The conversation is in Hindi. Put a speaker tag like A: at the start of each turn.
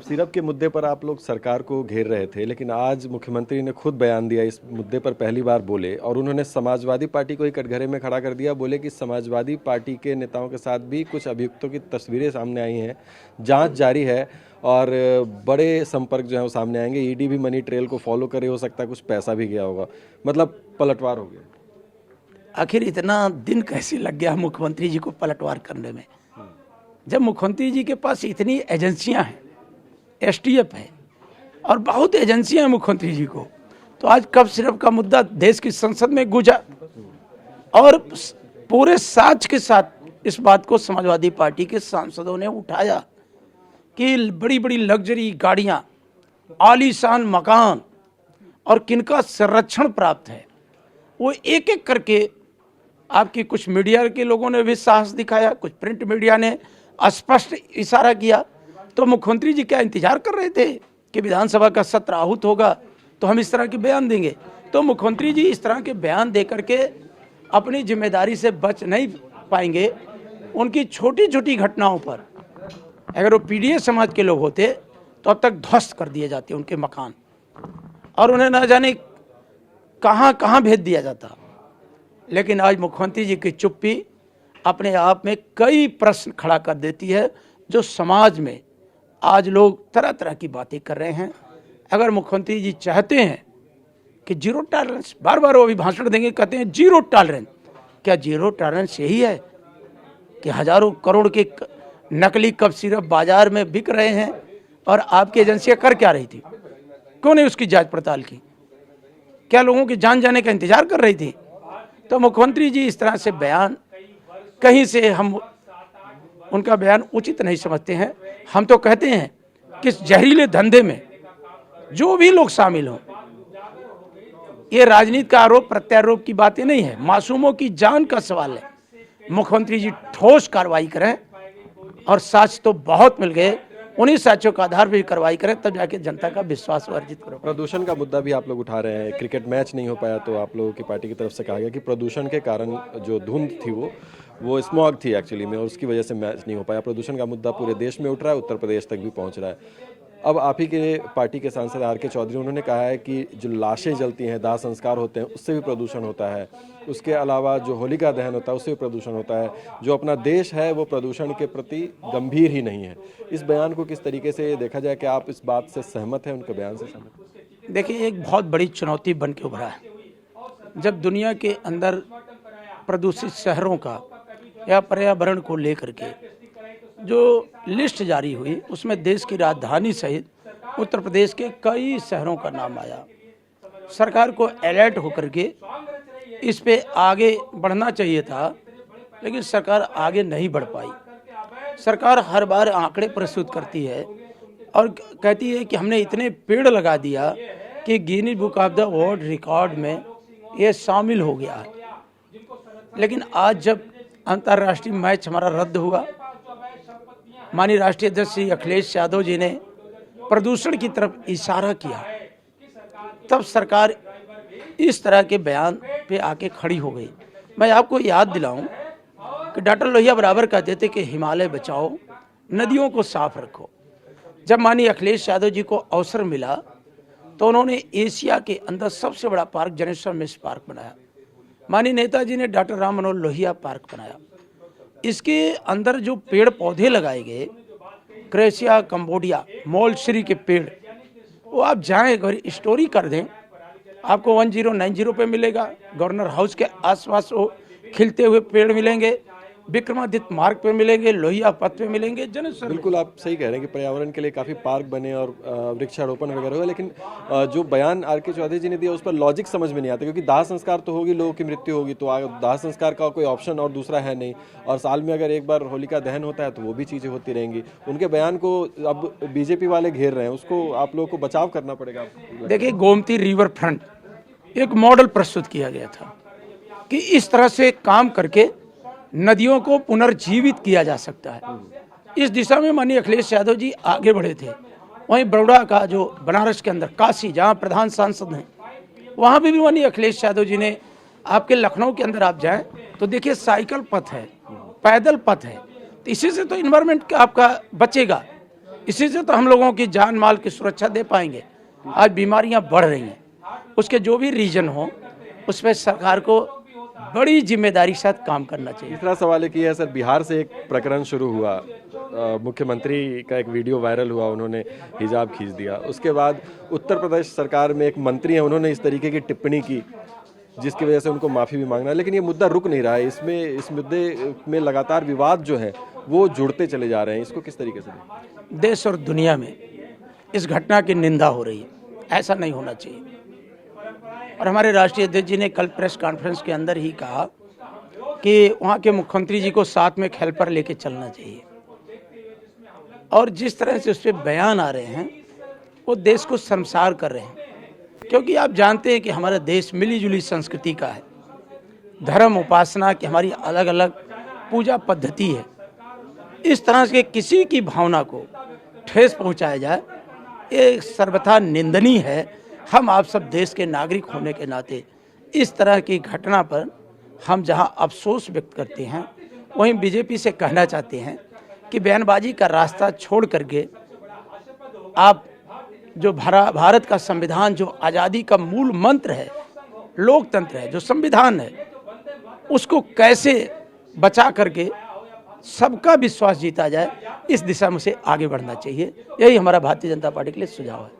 A: सिरप के मुद्दे पर आप लोग सरकार को घेर रहे थे, लेकिन आज मुख्यमंत्री ने खुद बयान दिया, इस मुद्दे पर पहली बार बोले और उन्होंने समाजवादी पार्टी को ही कटघरे में खड़ा कर दिया। बोले कि समाजवादी पार्टी के नेताओं के साथ भी कुछ अभियुक्तों की तस्वीरें सामने आई हैं, जांच जारी है और बड़े संपर्क जो है वो सामने आएंगे। ईडी भी मनी ट्रेल को फॉलो करे, हो सकता है कुछ पैसा भी गया होगा, मतलब पलटवार हो गया।
B: आखिर इतना दिन कैसे लग गया मुख्यमंत्री जी को पलटवार करने में, जब मुख्यमंत्री जी के पास इतनी एजेंसियां हैं, एसटीएफ है और बहुत एजेंसियां हैं मुख्यमंत्री जी को। तो आज कफ सिरप का मुद्दा देश की संसद में गूंजा और पूरे साज के साथ इस बात को समाजवादी पार्टी के सांसदों ने उठाया कि बड़ी बड़ी लग्जरी गाड़ियां, आलीशान मकान और किनका संरक्षण प्राप्त है, वो एक एक करके आपकी कुछ मीडिया के लोगों ने भी साहस दिखाया, कुछ प्रिंट मीडिया ने स्पष्ट इशारा किया। तो मुख्यमंत्री जी क्या इंतजार कर रहे थे कि विधानसभा का सत्र आहूत होगा तो हम इस तरह के बयान देंगे? तो मुख्यमंत्री जी इस तरह के बयान दे करके अपनी जिम्मेदारी से बच नहीं पाएंगे। उनकी छोटी छोटी घटनाओं पर अगर वो पीडीए समाज के लोग होते तो अब तक ध्वस्त कर दिए जाते उनके मकान और उन्हें न जाने कहां कहां भेज दिया जाता। लेकिन आज मुख्यमंत्री जी की चुप्पी अपने आप में कई प्रश्न खड़ा कर देती है, जो समाज में आज लोग तरह तरह की बातें कर रहे हैं। अगर मुख्यमंत्री जी चाहते हैं कि जीरो टॉलरेंस, बार बार वो भी भाषण देंगे, कहते हैं जीरो टॉलरेंस, क्या जीरो टॉलरेंस यही है कि हजारों करोड़ के नकली कफ सिरप बाजार में बिक रहे हैं और आपकी एजेंसियां कर क्या रही थी? क्यों नहीं उसकी जांच पड़ताल की? क्या लोगों की जान जाने का इंतजार कर रही थी? तो मुख्यमंत्री जी इस तरह से बयान, कहीं से हम उनका बयान उचित नहीं समझते हैं। हम तो कहते हैं कि इस जहरीले धंधे में जो भी लोग शामिल हों, ये राजनीति का आरोप प्रत्यारोप की बातें नहीं है, मासूमों की जान का सवाल है। मुख्यमंत्री जी ठोस कार्रवाई करें और साक्ष्य तो बहुत मिल गए, उन्हीं साक्ष्यों का आधार पर भी कार्रवाई करें, तब जाके जनता का विश्वास अर्जित करो।
A: प्रदूषण का मुद्दा भी आप लोग उठा रहे हैं। क्रिकेट मैच नहीं हो पाया तो आप लोगों की पार्टी की तरफ से कहा गया कि प्रदूषण के कारण जो धुंध थी वो स्मॉग थी एक्चुअली में, और उसकी वजह से मैच नहीं हो पाया। प्रदूषण का मुद्दा पूरे देश में उठ रहा है, उत्तर प्रदेश तक भी पहुंच रहा है। अब आप ही के पार्टी के सांसद आर के चौधरी, उन्होंने कहा है कि जो लाशें जलती हैं, दाह संस्कार होते हैं, उससे भी प्रदूषण होता है। उसके अलावा जो होलिका दहन होता है उससे भी प्रदूषण होता है। जो अपना देश है वो प्रदूषण के प्रति गंभीर ही नहीं है। इस बयान को किस तरीके से देखा जाए, कि आप इस बात से सहमत हैं, उनके बयान से सहमत?
B: देखिए, एक बहुत बड़ी चुनौती बन के उभरा है। जब दुनिया के अंदर प्रदूषित शहरों का या पर्यावरण को लेकर के जो लिस्ट जारी हुई, उसमें देश की राजधानी सहित उत्तर प्रदेश के कई शहरों का नाम आया। सरकार को अलर्ट होकर के इस पे आगे बढ़ना चाहिए था, लेकिन सरकार आगे नहीं बढ़ पाई। सरकार हर बार आंकड़े प्रस्तुत करती है और कहती है कि हमने इतने पेड़ लगा दिया कि Guinness book of the world record में ये शामिल हो गया है। लेकिन आज जब अंतर्राष्ट्रीय मैच हमारा रद्द हुआ, माननीय राष्ट्रीय अध्यक्ष श्री अखिलेश यादव जी ने प्रदूषण की तरफ इशारा किया, तब सरकार इस तरह के बयान पे आके खड़ी हो गई। मैं आपको याद दिलाऊं कि डॉक्टर लोहिया बराबर कहते थे कि हिमालय बचाओ, नदियों को साफ रखो। जब माननीय अखिलेश यादव जी को अवसर मिला तो उन्होंने एशिया के अंदर सबसे बड़ा पार्क जनेश्वर मिश्र पार्क बनाया। माननीय नेताजी ने डॉक्टर राम मनोहर लोहिया पार्क बनाया। इसके अंदर जो पेड़ पौधे लगाए गए, क्रेसिया, कंबोडिया, मोलश्री के पेड़, वो आप जाएं अगर स्टोरी कर दें, आपको 1090 पे मिलेगा। गवर्नर हाउस के आसपास वो खिलते हुए पेड़ मिलेंगे, विक्रमादित्य मार्ग पे मिलेंगे, लोहिया पथ पे मिलेंगे।
A: बिल्कुल आप सही कह रहे हैं कि पर्यावरण के लिए काफ़ी पार्क बने और वृक्षारोपण वगैरह हुआ, लेकिन जो बयान आर के चौधरी जी ने दिया उस पर लॉजिक समझ में नहीं आता, क्योंकि दाह संस्कार तो होगी, लोगों की मृत्यु होगी, तो दाह संस्कार का कोई ऑप्शन और दूसरा है नहीं, और साल में अगर एक बार होलिका दहन होता है तो वो भी चीज़ें होती रहेंगी। उनके बयान को अब बीजेपी वाले घेर रहे हैं, उसको आप लोगों को बचाव करना पड़ेगा।
B: देखिए, गोमती रिवर फ्रंट एक मॉडल प्रस्तुत किया गया था कि इस तरह से काम करके नदियों को पुनर्जीवित किया जा सकता है। इस दिशा में माननीय अखिलेश यादव जी आगे बढ़े थे। वहीं बड़ौदा का जो बनारस के अंदर काशी, जहां प्रधान सांसद हैं, वहां भी माननीय अखिलेश यादव जी ने, आपके लखनऊ के अंदर आप जाएं तो देखिए साइकिल पथ है, पैदल पथ है, तो इसी से तो इन्वायरमेंट का आपका बचेगा। इसी से तो हम लोगों की जान माल की सुरक्षा दे पाएंगे। आज बीमारियां बढ़ रही हैं, उसके जो भी रीजन हो उस पर सरकार को बड़ी जिम्मेदारी के साथ काम करना चाहिए।
A: तीसरा सवाल एक ये है सर, बिहार से एक प्रकरण शुरू हुआ, मुख्यमंत्री का एक वीडियो वायरल हुआ, उन्होंने हिजाब खींच दिया। उसके बाद उत्तर प्रदेश सरकार में एक मंत्री हैं, उन्होंने इस तरीके की टिप्पणी की जिसकी वजह से उनको माफ़ी भी मांगना है। लेकिन ये मुद्दा रुक नहीं रहा है, इस मुद्दे में लगातार विवाद जो है वो जुड़ते चले जा रहे हैं। इसको किस तरीके से देखें?
B: देश और दुनिया में इस घटना की निंदा हो रही है, ऐसा नहीं होना चाहिए। और हमारे राष्ट्रीय अध्यक्ष जी ने कल प्रेस कॉन्फ्रेंस के अंदर ही कहा कि वहाँ के मुख्यमंत्री जी को साथ में हेल्पर लेके चलना चाहिए। और जिस तरह से उस पर बयान आ रहे हैं वो देश को शर्मसार कर रहे हैं, क्योंकि आप जानते हैं कि हमारा देश मिली जुली संस्कृति का है, धर्म उपासना की हमारी अलग अलग पूजा पद्धति है। इस तरह से किसी की भावना को ठेस पहुंचाया जाए, ये सर्वथा निंदनीय है। हम आप सब देश के नागरिक होने के नाते इस तरह की घटना पर हम जहां अफसोस व्यक्त करते हैं, वहीं बीजेपी से कहना चाहते हैं कि बयानबाजी का रास्ता छोड़ करके आप जो भारत का संविधान, जो आज़ादी का मूल मंत्र है, लोकतंत्र है, जो संविधान है, उसको कैसे बचा करके सबका विश्वास जीता जाए, इस दिशा में से आगे बढ़ना चाहिए। यही हमारा भारतीय जनता पार्टी के लिए सुझाव है।